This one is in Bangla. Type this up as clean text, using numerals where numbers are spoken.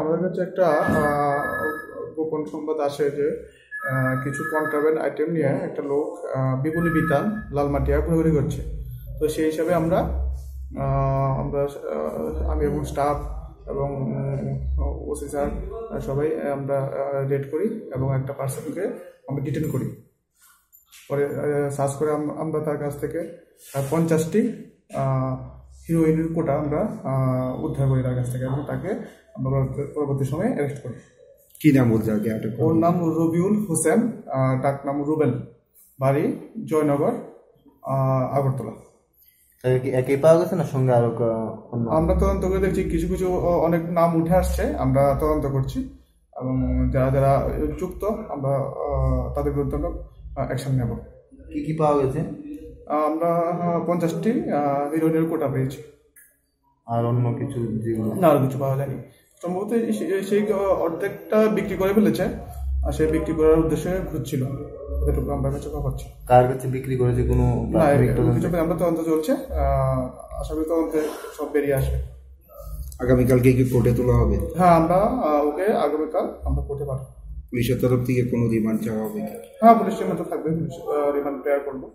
আমাদের কাছে একটা গোপন সংবাদ আসে যে কিছু কন্ট্রাব্যান্ড আইটেম নিয়ে একটা লোক বিপুলি বিতান লালমাটিয়া ঘুরে করছে। তো সেই হিসাবে আমরা আমরা আমি এবং স্টাফ এবং ওসি স্যার সবাই আমরা রেড করি এবং একটা পার্সনকে আমরা ডিটেন করি। পরে সার্চ করে আমরা তার কাছ থেকে 50টি হিরোইনের কোটা আমরা উদ্ধার করি তার কাছ থেকে এবং তাকে আমরা পরবর্তী সময়ে অ্যারেস্ট করি। কি নাম বলতে? ওর নাম রবিউল হোসেন, ডাক নাম রুবেল, বাড়ি জয়নগর, আগরতলা। একই পাওয়া গেছে না সঙ্গে আরো? আমরা তদন্ত করে দেখছি, কিছু কিছু অনেক নাম উঠে আসছে, আমরা তদন্ত করছি এবং যারা যারা যুক্ত আমরা তাদের বিরুদ্ধে আমরা অ্যাকশন নেব। কি কি পাওয়া গেছে? আমরা 50টি হিরোইনের কোটা পেয়েছি। আর অন্য কিছু? না, আর কিছু পাওয়া যায়নি। সম্ভবত সেই অর্ধেকটা বিক্রি করে ফেলেছে, আর সেই বিক্রি করার উদ্দেশ্যে ঘুরছিল। এতটুকু আমরা কাছে পাচ্ছি। কার কাছে বিক্রি করেছে কোনো? না, আমরা তদন্ত চলছে, আশা করি তদন্তে সব বেরিয়ে আসবে। আগামীকালকে কি কোর্টে তোলা হবে? হ্যাঁ, আমরা ওকে আগামীকাল আমরা কোর্টে পাঠাবো। পুলিশের তরফ থেকে কোনো রিমান্ড চাওয়া হবে? হ্যাঁ, পুলিশের মতো থাকবে, রিমান্ড প্রেয়ার করবো।